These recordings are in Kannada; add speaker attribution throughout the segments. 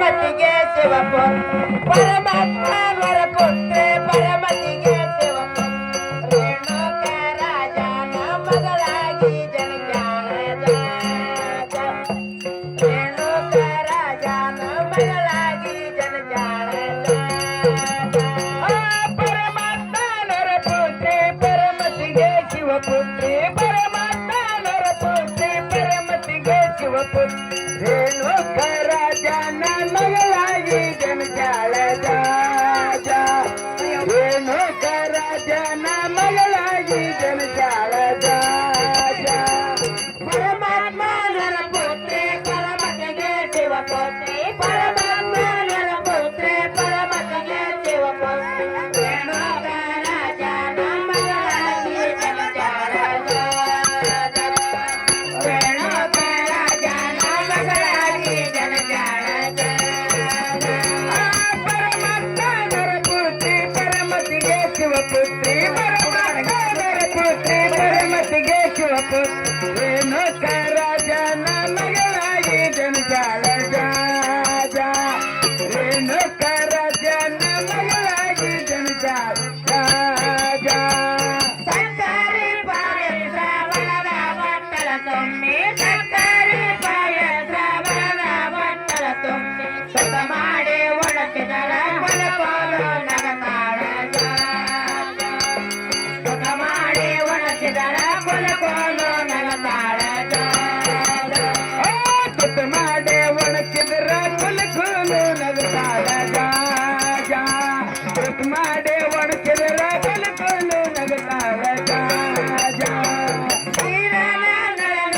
Speaker 1: ಪರಮತಿಗೆ ಶಿವಪುತ್ರ ಪರಮಾತ್ಮರ ಪುತ್ರೆ ಪರಮತಿಗೆ ಶಿವಪುತ್ರ ರೇಣುಕ ರಾಜನ ಮಗಳಾಗಿ ಜನಜಾಣದ ರೇಣುಕ ರಾಜನ ಮಗಳಾಗಿ ಜನಜಾಣದ ಪರಮಾತ್ಮರ ಪುತ್ರೆ ಪರಮತಿಗೆ ಶಿವಪುತ್ರಿ ಪರಮಾತ್ಮರ ಪುತ್ರಿ ಪರಮತಿಗೆ ಶಿವಪುತ್ರ ರೇಣುಕ ರಾಜನ ಮಗಳಾಗಿ ಜನಜಾಳದ ರೇಣುಕ ರಾಜನ ಮಗಳಾಗಿ ಜನಜಾಳದ ಪರಮಾತ್ಮರ ಪುತ್ರಿ ಪರಮತಿಗೆ ಶಿವಪುತ್ರಿ ಪರಮಾತ್ಮರ ಪುತ್ರಿ ಪರಮತಿಗೆ ಶಿವಪುತ್ರಿ ರೇಣುಕ ರಾಜನ ಮಗಳಾಗಿ ಜನಜಾಳದ ರೇಣುಕ ರಾಜನ ಮಗಳಾಗಿ ಜನಜಾಳದ ಪರಮಾತ್ಮರ ಪುತ್ರಿ ಪರಮತಿಗೆ ಶಿವಪುತ್ರಿ ಪರಮಾತ್ಮರ ಪುತ್ರಿ ಪರಮತಿಗೆ ಶಿವಪುತ್ರಿ ರೇಣುಕ ರಾಜನ ಮಗಳಾಗಿ ಜನಜಾಳದ ರೇಣುಕ ರಾಜನ ಮಗಳಾಗಿ ಜನಜಾಳದ ಸಕ್ಕರೆ ಪಾಯಸ ಬಲದ ಬಟ್ಟಲ ತುಂಬಿ ಸಕ್ಕರೆ ಪಾಯಸ ಬಲದ ಬಟ್ಟಲ ತುಂಬಿ ಸುತ ಮಾಡಿ ಒಳಕಿದರ ಕೊಲಕೋಲು ನಗತಾಳದ ಸುತ ಮಾಡಿ ಒಳಕಿದರ ಕೊಲಕೋಲು ನಗತಾಳದ ಸುತ ಮಾಡಿ ಒಳಕಿದರ ಕೊಲಕೋಲು ನಗತಾಳದ ಸುತ ಮಾಡಿ ಒಳಕಿದರ ಕೊಲಕೋಲು ನಗತಾಳದ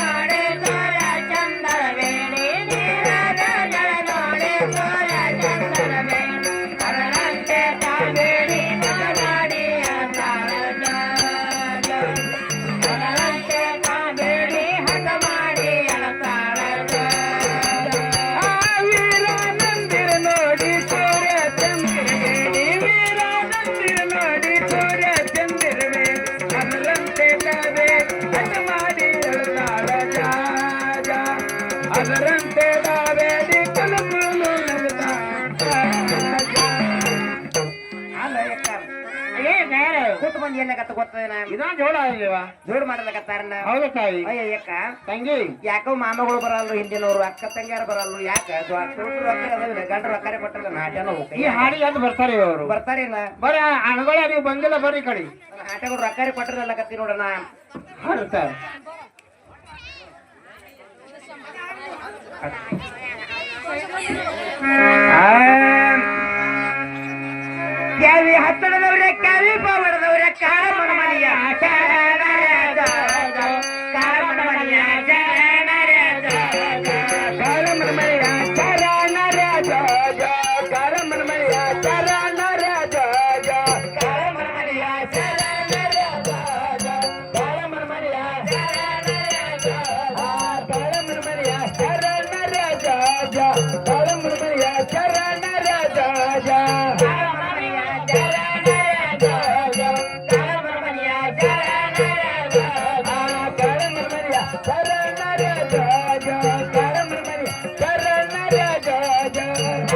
Speaker 1: ನೋಡಿ ಸೂರ್ಯ ಚಂದ್ರ ಬೇಡಿ ನೀರಾದ ಜಲ ನೋಡಿ ಸೂರ್ಯ ಚಂದ್ರ ಬೇಡಿ ಅದರಂತೆ ತಾಬೇಡಿ ಮಗನಾಡಿ ಅಂತಾಳದ ಅದರಂತೆ ತಾಬೇಡಿ ಹಠ ಮಾಡಿ ಅಳತಾಳದ ವೀರಾನಂದಿರ ನೋಡಿ ಸೂರ್ಯ ಚಂದ್ರ ಬೇಡಿ ವೀರಾನಂದಿರ ನೋಡಿ ಸೂರ್ಯ ಚಂದ್ರ ಬೇಡಿ ಅದರಂತೆ ತಾಬೇಡಿ ಹಠ ಮಾಡಿ ಅಳತಾಳದ ಅದರಂತೆ ತಾಬೇಡಿ ಕಲಕಲು ಕೂತು ಬಂದು ಏನಕತ್ತ ಗೊತ್ತದೇನ
Speaker 2: ಇದನ್ನ ಜೋಳ ಆಗಿವ
Speaker 1: ಜೋಡ್ ಮಾಡಲಕತ್ತಾರನ
Speaker 2: ಹೌದು ತಾಯಿ
Speaker 1: ಅಯ್ಯ ಯಾಕ
Speaker 2: ತಂಗಿ
Speaker 1: ಯಾಕೋ ಮಾಮಗಳು ಬರಲ್ರು ಹಿಂದಿನವ್ರು ಅಕ್ಕ ತಂಗಿಯಾರು ಬರಲ್ರು ಯಾಕ ಗಂಡರು ಅಕ್ಕರೆ ಕೊಟ್ಟಲ್ಲ ನಾಟ್ಯನ
Speaker 2: ಈ ಹಾಡಿ ಅಂತ ಬರ್ತಾರೆ ಅವರು
Speaker 1: ಬರ್ತಾರೇನ
Speaker 2: ಬರ್ರಿ ಅಣಗಳ ನೀವು ಬಂದಿಲ್ಲ ಬರ್ರಿ ಈ ಕಡೆ
Speaker 1: ಆಟಗಳು ಅಕ್ಕರೆ ಕೊಟ್ಟರಲ್ಲಕತ್ತಿ ನೋಡೋಣ
Speaker 2: ಹಾಡುತ್ತಾರೆ
Speaker 1: ಕ್ಯಾವಿ ಹತ್ತಡದವ್ರೆ ಕ್ಯಾವಿ ಪವಡದವ್ರೆ ಕಾರ ಮನಮನಿಯ ಶರಣರದ ಕಾರ ಮನಮನಿಯ ಶರಣರದ ಕಾರ ಮನಮನಿಯ ಶರಣರದ ಕಾರ ಮನಮನಿಯ ಶರಣರದ ಕಾರ ಮನಮನಿಯ ಶರಣರದ ಕಾರ ಮನಮನಿಯ ಶರಣರದ ಕಾರ ಮನಮನಿಯ ಶರಣರದ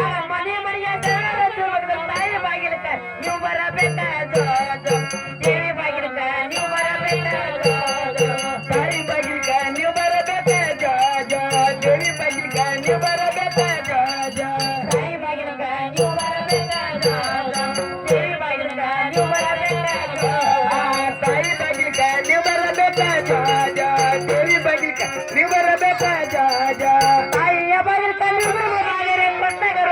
Speaker 1: ಕಾರ ಮನಮನಿಯ ಶರಣರದ ನೀವು ಬರಬೇಕ ದೇವಿ ಬಾಗಿಲಕ ನೀವು ಬರಬೇಕ ತಾಯಿ ಬಾಗಿಲಕ ನೀವು ಬರಬೇಕ ದೇವಿ ಬಾಗಿಲಕ ನೀವು ಬರಬೇಕ ತಾಯಿ ಬಾಗಿಲಕ ನೀವು ಬರಬೇಕ ದೇವಿ ಬಾಗಿಲಕ ನೀವು ಬರಬೇಕ ತಾಯಿ ಬಾಗಿಲಕ ನೀವು ಬರಬೇಕ ದೇವಿ ಬಾಗಿಲಕ ನೀವು ಬರಬೇಕ ತಾಯಿಯ ಬಾಗಿಲಕ ನೀವು ಬರಬೇಕಾದರೆ ಕೊಂಡಗರ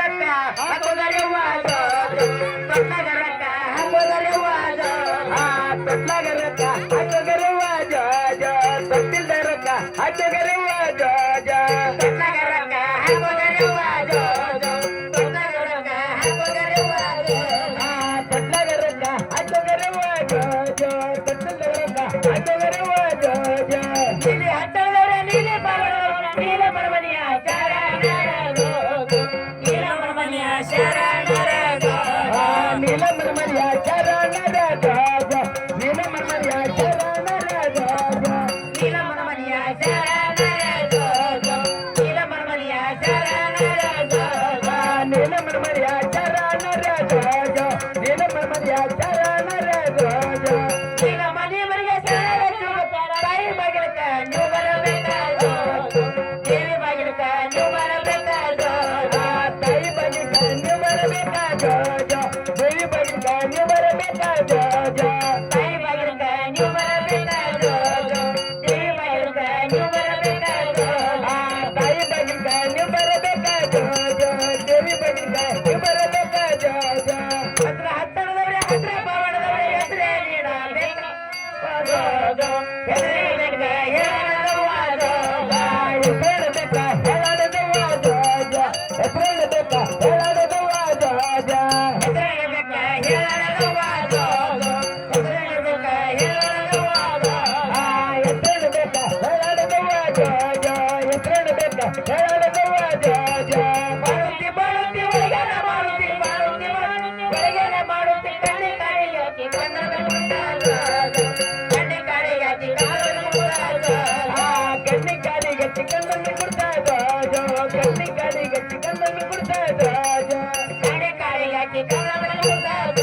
Speaker 1: ಕಾಡಿ ಕಾಡಿಯಾಗಿ ಕಾಲವನ ಮುಟ್ಟಾದ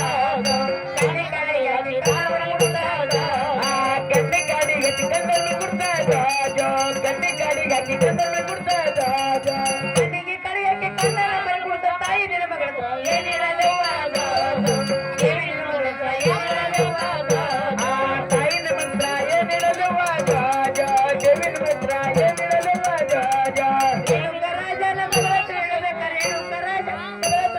Speaker 1: ಕಾಡಿ ಕಾಡಿಯಾಗಿ ಕಾಲವನ ಮುಟ್ಟಾದ ಗಂಡಿ ಕಾಡಿಯಾಗಿ ಗಂಡನ್ನು ಮುಟ್ಟಾದ ಗಂಡಿ ಕಾಡಿಯಾಗಿ ಗಂಡನ್ನು ಮುಟ್ಟಾದ ಗಂಡಿಗೆ ಕಾಡಿಯಾಗಿ ಕಣ್ಣನ ಮನೆ ಮುಟ್ಟ ತಾಯಿ ನಿನ್ನ ಮಗಳ ಏನಿರಲಿರುವಾಗ ಏನಿನ ಮಂತ್ರ ಏನಿರಲಿರುವಾಗ ತಾಯಿನ ಮಂತ್ರ ಏನಿರಲಿರುವಾಗ ದೇವಿನ ಮಂತ್ರ ಏನಿರಲಿರುವಾಗ ರೇಣುಕರಾಜನ ಮಗಳ ಹೇಳಬೇಕ ರೇಣುಕರಾಜ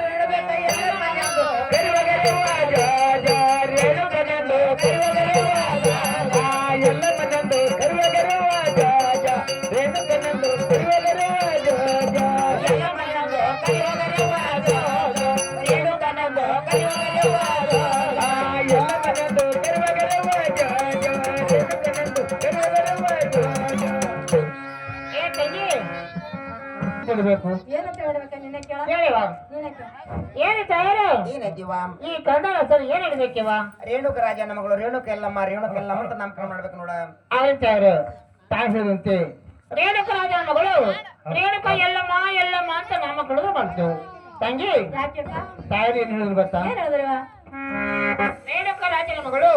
Speaker 1: ಹೇಳಬೇಕ ಎಲ್ಲ ಮನೆಯದು ಕರುವಗರುವಾಗ ರೇಣುಕನಂದು ಕರುವಗರುವಾಗ ಎಲ್ಲ ಮನೆಯದು ಕರುವಗರುವಾಗ ರೇಣುಕನಂದು ಕರುವಗರುವಾಗ ಎಲ್ಲ ಮನೆಯದು ಕರುವಗರುವಾಗ ರೇಣುಕನಂದು ಕರುವಗರುವಾಗ ಎಲ್ಲ ಮನೆಯದು ಕರುವಗರುವಾಗ ರೇಣುಕನಂದು ಕರುವಗರುವಾಗ ಏ ತಂಗಿ
Speaker 2: ಹೇಳ್ಬೇಕು
Speaker 3: ಏನಂತ ಹೇಳ್ಬೇಕ ನಿನ್ನ ಕೇಳ
Speaker 2: ಹೇಳಿವ
Speaker 3: ನೀನ ಕೇಳ
Speaker 2: ಏನು ತಯಾರು
Speaker 1: ಏನೈತಿವ
Speaker 2: ಈ ಕನ್ನಡ ಸರ್ ಏನ್ ಹೇಳ್ಬೇಕಿವ
Speaker 1: ರೇಣುಕರಾಜನ ಮಗಳು ರೇಣುಕೆಲ್ಲಮ್ಮ ರೇಣುಕೆಲ್ಲಮ್ಮ ಅಂತ ನಾಮಕರಣ ಮಾಡ್ಬೇಕು ನೋಡ
Speaker 2: ಅವ್ರ ತಯಾರು ತಾಯಿ ಹೇಳಿದಂತೆ ರೇಣುಕರಾಜನ ಮಗಳು ರೇಣುಕ ಎಲ್ಲಮ್ಮ ಎಲ್ಲಮ್ಮ ಅಂತ ನಾಮಕರಣ ಮಾಡ್ತೇವೆ ತಂಗಿ
Speaker 3: ಯಾಕೆಕ್ಕ
Speaker 2: ತಾಯಿ ಏನ್ ಹೇಳಿದ್ರು ಗೊತ್ತಾ
Speaker 3: ಏನ್ ಹೇಳಿದ್ರವ
Speaker 2: ರೇಣುಕರಾಜನ ಮಗಳು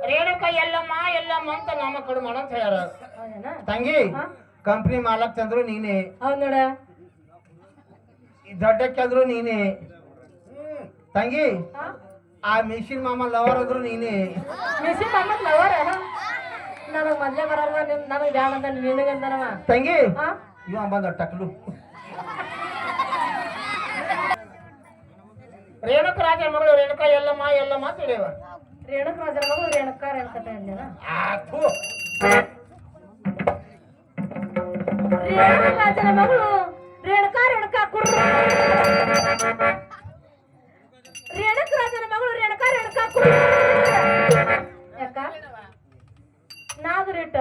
Speaker 2: ರೇಣುಕ ಎಲ್ಲಮ್ಮ ಎಲ್ಲಮ್ಮ ಅಂತ ನಾಮಕರಣ ಮಾಡಂತ ಹೇಳ್ಯಾರ
Speaker 3: ಹೌದೇನಾ
Speaker 2: ತಂಗಿ ಕಂಪ್ನಿ ಮಾಲಕ್ ಚಂದ್ರು ನೀನೆ
Speaker 3: ಹೌದ್ ನೋಡ
Speaker 2: ದೊಡ್ಡಕ್ಕಂದ್ರು ನೀನೆ ತಂಗಿ ಆ ಮಿಷಿನ್ ಮಾಮ ಲವರ್ ಅಂದ್ರು ನೀನೆ
Speaker 3: ಮಿಸಿ ಮಮ್ಮತ್ ಲವರ ನನಗ್ ಮೊದ್ಲೇ ಬರಲ್ವ ನನಗ್ ಬ್ಯಾಡ ಅಂತ ನಿನಗಂದನವ
Speaker 2: ತಂಗಿ
Speaker 3: ಹಾ
Speaker 2: ಇವ ಬಂದ ಟಕ್ಲು ರೇಣುಕರಾಜನ ಮಗಳು ರೇಣುಕ ಎಲ್ಲಮ್ಮ ಎಲ್ಲಮ್ಮ ಅಂತ ಹೇಳಿವ
Speaker 3: ರೇಣುಕ ರಾಜನ ಮಗಳು ರೇಣುಕ ರೇಣುಕತ ಅಂದ್ಯಾನ
Speaker 2: ಆತು
Speaker 3: ರೇಣುಕ ರಾಜನ ಮಗಳು ರೇಣುಕ ರೇಣುಕ ಕುರ್ರ ರೇಣುಕ ರಾಜನ ಮಗಳು ರೇಣುಕ ರೇಣುಕ ಕುರ್ರ ಯಾಕ ನಾದು ರೇಟ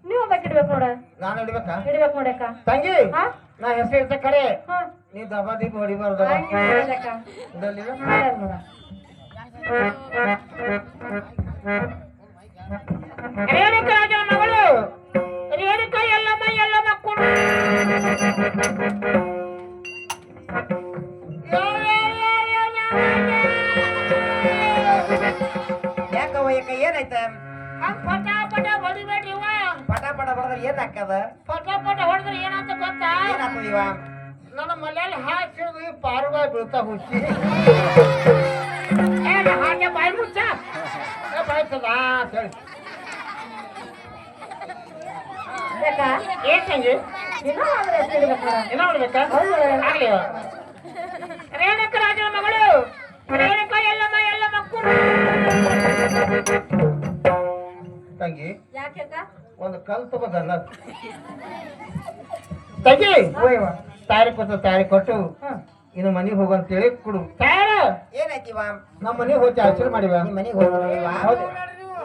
Speaker 3: ನೀವು ಬೇಕಿಡ್ಬೇಕು ನೋಡ
Speaker 2: ನಾನು ಹಿಡಿಬೇಕಾ
Speaker 3: ಹಿಡಿಬೇಕು ನೋಡಕ್ಕ
Speaker 2: ತಂಗಿ
Speaker 3: ಹಾ
Speaker 2: ನಾ ಹೆಸರು ಇರ್ತ ಕರೆ
Speaker 3: ಹಾ
Speaker 2: ನೀ ದಬಾ ದೀಪ ಹೊಡಿಬಾರ್ದು
Speaker 3: ಹಂಗೆ ನೋಡಕ್ಕ
Speaker 2: ಇಡಲಿಲ್ಲ?
Speaker 3: ನೋಡ
Speaker 2: ರೇಣುಕರಾಜನ ಮಗಳು ರೇಣುಕ ಎಲ್ಲಮ್ಮ ಎಲ್ಲಮ್ಮ ಕುರ್ರ
Speaker 1: ಯಾಕವ ಯಾಕ ಏನಾಯ್ತ
Speaker 2: ಪಟ ಪಟ ಹೊಡಿಬೇಡ್ರಿ ಇವ
Speaker 1: ಪಟ ಪಟ ಬಡದ್ರ ಏನ್ ಹಾಕದ
Speaker 2: ಪಟ ಪಟ ಹೊಡೆದ್ರೆ ಏನಂತ ಗೊತ್ತಾ
Speaker 1: ಏನಾಗ್ತದ ಇವ
Speaker 2: ನನ್ನ ಮನೆಯಲ್ಲಿ ಹಾಕಿ ಪಾರುಗಾಯಿ ಬೀಳ್ತಾ ಹುಚ್ಚಿ ಹಾಗೆ ಬಾಯಿ ಮುಚ್ಚ ಬಾಯ್ತದ ಹೇಳಿ
Speaker 3: ಯಾಕ
Speaker 2: ಏನ್ ತಂಗಿ
Speaker 3: ಇನ್ನೂ ಆದ್ರೆ ಹೆಸರು ಹಿಡಿಬೇಕು ನೋಡ
Speaker 2: ಏನೋ ನೋಡ್ಬೇಕಾ
Speaker 3: ಹೌದು.
Speaker 2: ಆಗ್ಲಿ ರೇಣುಕರಾಜನ ಮಗಳು ರೇಣುಕ ಎಲ್ಲಮ್ಮ ಎಲ್ಲಮ್ಮ ಕುರ್ರ ತಂಗಿ
Speaker 3: ಯಾಕೆಕ್ಕ
Speaker 2: ಒಂದು ಕಲ್ ತಗೋದಲ್ಲ ತಂಗಿ ತಯಾರಿ ಕೊಟ್ಟು ಇನ್ನು ಮನೆಗೆ ಹೋಗಂತೇಳಿ ಕೊಡು ತಯಾರ
Speaker 1: ಏನಾಯ್ತಿವ
Speaker 2: ನಮ್ಮ ಮನೆಗೆ ಹೋಗಿ ಆಚರಣೆ ಮಾಡಿವ
Speaker 1: ನಿಮ್ ಮನೆಗೆ ಹೋಗ್ತೀವ
Speaker 2: ಹೌದು.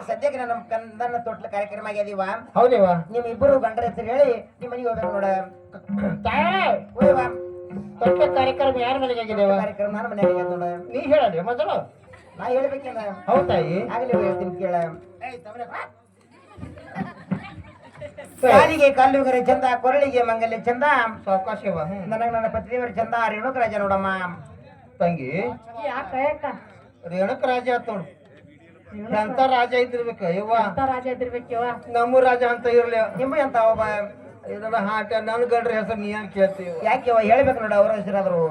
Speaker 1: ಸದ್ಯಕ್ಕೆ ನಮ್ಮ ಕಂದನ್ನ ತೊಟ್ಲ ಕಾರ್ಯಕ್ರಮ ಆಗ್ಯದಿವ
Speaker 2: ಹೌದೇವ
Speaker 1: ನಿಮ್ ಇಬ್ಬರು ಗಂಡರ ಹೆಸರು ಹೇಳಿ ನಿಮ್ ಮನೆಗೆ ಹೋಗ್ಬೇಕು ನೋಡ
Speaker 2: ತಯಾರ
Speaker 1: ಹೋಯ್ವ
Speaker 2: ದೊಡ್ಡ ಕಾರ್ಯಕ್ರಮ ಯಾರ ಮನೆಗೆ ಆಗಿದೇವ
Speaker 1: ಕಾರ್ಯಕ್ರಮ ನಾನು ಮನೆಗೆ ಆಗ್ಯದ ನೋಡ
Speaker 2: ನೀ ಹೇಳಲಿ ಮೊದಲು
Speaker 1: ನಾ ಹೇಳ್ಬೇಕೇನ
Speaker 2: ಹೌದಾಯಿ
Speaker 1: ಆಗ್ಲಿ ಹೇಳ್ತೀನಿ ಕೇಳ ಕಾಲಿಗೆ ಕಲ್ಲುಗರೆ ಚಂದ ಕೊರಳಿಗೆ ಮಂಗಲ್ಯ ಚಂದ
Speaker 2: ಸಾವಕಾಶವ
Speaker 1: ನನಗ ನನ್ನ ಪತಿದೇವರ ಚಂದ ರೇಣುಕರಾಜ ನೋಡಮ್ಮ
Speaker 2: ತಂಗಿ
Speaker 3: ಯಾಕ ಯಾಕ
Speaker 2: ರೇಣುಕ ರಾಜ ಆತ ನೋಡು ಎಂತ ರಾಜ ಇದ್ದಿರ್ಬೇಕ ಯವ್ವ
Speaker 3: ಅಂತ ರಾಜ ಇದ್ದಿರ್ಬೇಕವ
Speaker 2: ನಮ್ಮ ರಾಜ ಅಂತ ಇರ್ಲಿ
Speaker 1: ನಿಮ್ಮ ಅಂತ ಒಬ್ಬ
Speaker 2: ಇದನ್ನ ಹಾಟ ನನ್ ಗಂಡ್ರ ಹೆಸರು ನೀ ಅಂತ ಕೇಳ್ತೀವಿ
Speaker 1: ಯಾಕೆ ಅವ ಹೇಳ್ಬೇಕು ನೋಡ ಅವ್ರ ಹೆಸರಾದ್ರು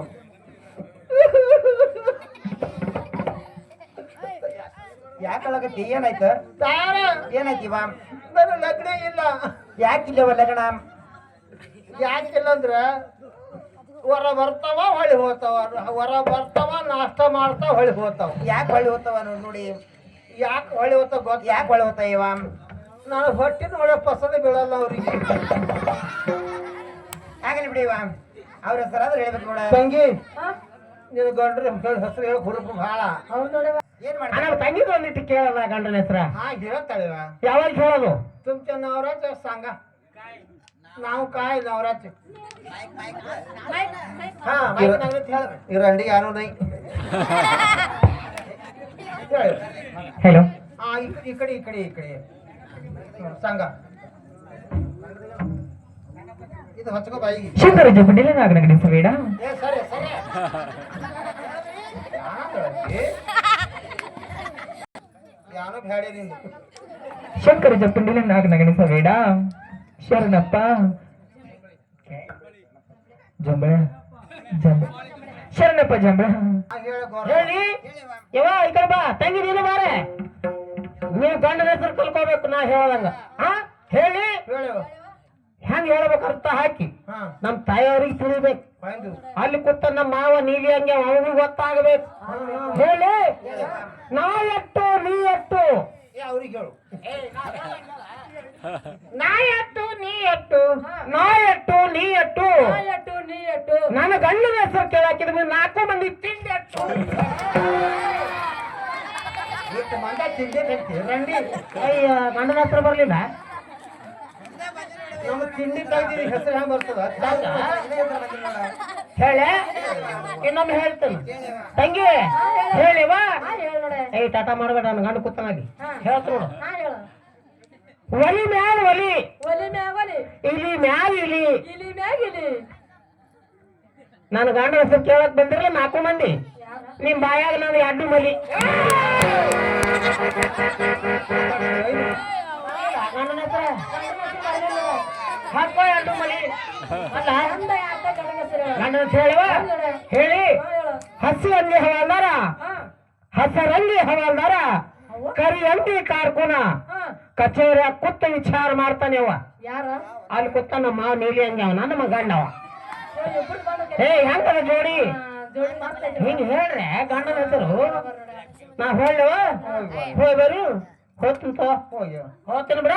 Speaker 1: ಯಾಕಳಕತ್ತಿ ಏನಾಯ್ತು
Speaker 2: ತಯಾರ
Speaker 1: ಏನಾಯ್ತಿವ
Speaker 2: ನನ್ನ ಲಗ್ನ ಇಲ್ಲ
Speaker 1: ಯಾಕಿಲ್ಲವ ಲಗ್ನ
Speaker 2: ಯಾಕಿಲ್ಲ ಅಂದ್ರ ಹೊರ ಬರ್ತಾವ ಹೊಳಿ ಹೋಗ್ತಾವ ಹೊರ ಬರ್ತಾವ ನಾಷ್ಟ ಮಾಡ್ತಾವ ಹೊಳಿ ಹೋಗ್ತಾವ
Speaker 1: ಯಾಕೆ ಹೊಳ್ಳಿ ಹೋಗ್ತಾವ ನೋಡಿ
Speaker 2: ಯಾಕೆ ಹೊಳಿ ಹೋಗ್ತಾವ ಗೊತ್ತ
Speaker 1: ಯಾಕೆ ಹೊಳ್ಳಿ ಹೋಗ್ತಾವ ಇವ
Speaker 2: ನಾನು ಹೊಟ್ಟಿನ ಒಳ್ಳೆ ಪಸಂದ ಬೀಳಲ್ಲ ಅವ್ರಿಗೆ
Speaker 1: ಆಗಲಿ ಬಿಡಿ ಇವ ಅವ್ರ ಹೆಸರಾದ್ರು ಹೇಳ್ಬೇಕು ನೋಡ
Speaker 2: ತಂಗಿ ನಿನ್ನ ಗಂಡ್ರ ಹೆಸರು ಹೇಳಿ ಹುರುಪು ಭಾಳ
Speaker 3: ಹೌದ್ ನೋಡವ
Speaker 1: ಏನ್ ಮಾಡ್ತಾರ
Speaker 2: ತಂಗಿ ಬಂದಿಟ್ಟು ಕೇಳಲ್ಲ ಗಂಡನ ಹೆಸರ ಹಾ ಹೇಳ್ತಾಳೆ ಯಾವಾಗ ಹೇಳೋದು ತುಮಚ ನವರಾಜ್ ಸಂಘ ನಾವು ಕಾಯ್ ನವರಾಜ್ ಹಾ ಇರಂಡಿ ಯಾರು ನೈ
Speaker 3: ಹಲೋ
Speaker 2: ಹಾ ಈ ಕಡೆ ಸಂಘ ಇದು ಹಚ್ಕೋ ಬಾಯಿಗೆ
Speaker 3: ಶಂಕರ ಜಪಂಡಿಲ ನಾಗನಗಡಿ ಸವೇಡ
Speaker 2: ಏ ಸರಿ
Speaker 4: ಯಾನೋ ಬ್ಯಾಡೆ ನಿಂದು
Speaker 2: ಶಂಕರ ಜಪ್ಪಂಡಿಲಿ ನಾಗ ನಗಣಿಸಬೇಡ ಶರಣಪ್ಪ ಜಂಬಳ ಜಂಬಳ ಶರಣಪ್ಪ ಜಂಬಳ ಹೇಳಿ ಯವ ಈ ಕಡೆ ಬಾ ತಂಗಿ ನೀನು ಬಾರೆ ನೀವು ಗಂಡನ ಹೆಸರು ಕಲ್ಕೋಬೇಕು ನಾ ಹೇಳದಂಗ ಹೇಳಿ ಹೆಂಗ್ ಹೇಳ್ಬೇಕು ಅರ್ಥ ಹಾಕಿ ನಮ್ ತಾಯಿಯವ್ರಿಗೆ ತಿಳಿಬೇಕು ಅಲ್ಲಿ ಕೂತ ನಮ್ಮ ಮಾವ ನೀಲಿ ಹಂಗೆ ಅವನಿಗೆ ಗೊತ್ತಾಗಬೇಕು ಹೇಳಿ ನಾ ಎಟ್ಟು ನೀ ಎಟ್ಟು
Speaker 4: ಅವ್ರಿಗೆ ಹೇಳು
Speaker 2: ನಾ ಎಟ್ಟು ನೀ ಎಟ್ಟು ನಾ ಎಟ್ಟು ನೀ ಎಟ್ಟು
Speaker 3: ನೀ ಎಟ್ಟು
Speaker 2: ನನ್ನ ಗಂಡನ ಹೆಸರು ಕೇಳಾಕಿದ್ರೆ 4 ಮಂದಿ ತಿಂಡಿ ಎಟ್ಟು
Speaker 4: ಮಂದ ತಿಂದೆ ರಂಡಿ
Speaker 2: ಅಯ್ಯ ಗಂಡನ ಹೆಸರು ಬರ್ಲಿಲ್ಲ
Speaker 4: ನಮ್ಮ ತಿಂಡಿ ತೆಗ್ದಿರಿ ಹೆಸರು ಹೆಂಗ್ ಬರ್ತದ
Speaker 2: ಹೇಳೆ ಇನ್ನೊಮ್ಮೆ ಹೇಳ್ತೇನೆ ತಂಗಿ ಹೇಳಿವಾ
Speaker 3: ಹೇಳ ನೋಡೆ
Speaker 2: ಏಯ್ ಟಾಟಾ ಮಾಡ್ಬೇಡ ನನ್ನ ಗಂಡ ಕೂತನಾಗಿ ಹೇಳ್ತ ನೋಡು
Speaker 3: ನಾ ಹೇಳ
Speaker 2: ಒಲಿ ಮ್ಯಾಲ ಒಲಿ
Speaker 3: ಒಲಿ ಮ್ಯಾಗ ಒಲಿ
Speaker 2: ಇಲಿ ಮ್ಯಾಲ ಇಲಿ
Speaker 3: ಇಲಿ ಮ್ಯಾಗ ಇಲಿ
Speaker 2: ನನ್ನ ಗಂಡ ಹೆಸರು ಕೇಳಕ್ ಬಂದಿರಲ್ಲ 4 ಮಂದಿ ನಿಮ್ ಬಾಯಾಗ ನಾನು 2 ಮಲಿ ಗಂಡನ ಹೆಸರು ಹಾಕೋ 2 ಮಲಿ ಅಲ್ಲ
Speaker 3: ಅಂದ ಯಾಕ ಗಂಡನ ಹೆಸರು
Speaker 2: ಗಂಡನ ಹೆಸರು ಹೇಳಿವ ಹೇಳಿ ಹಸಿ ಅಂಗಿ ಹವಾಲ್ದಾರ ಹಸರಂಗಿ ಹವಾಲ್ದಾರ ಕರಿ ಅಂಗಿ ಕಾರ್ಕುನ ಕಚೇರಿ ಕೂತ ವಿಚಾರ ಮಾಡ್ತಾನೆ ಅವ
Speaker 3: ಯಾರ
Speaker 2: ಅಲ್ಲಿ ಕೂತ ನಮ್ಮ ಮಾವ ನೀಲಿ ಹಂಗೆ ಅವ ನನ್ನ ಮಗ ಗಂಡ ಅವ
Speaker 3: ಇಬ್ರು ಬಂದ
Speaker 2: ಏ ಹೆಂಗದ ಜೋಡಿ
Speaker 3: ಜೋಡಿ ಮಾತಾಡ್ರಿ
Speaker 2: ಹಿಂಗ ಹೇಳ್ರೆ ಗಂಡನ ಹೆಸರು ನಾ ಹೇಳುವ ಹೋಯ್ ಬರು ಹೋಗ್ತೀನಿ
Speaker 4: ಹೋಗಿ
Speaker 2: ಹೋಗ್ತೀನಿ ಬಿಡ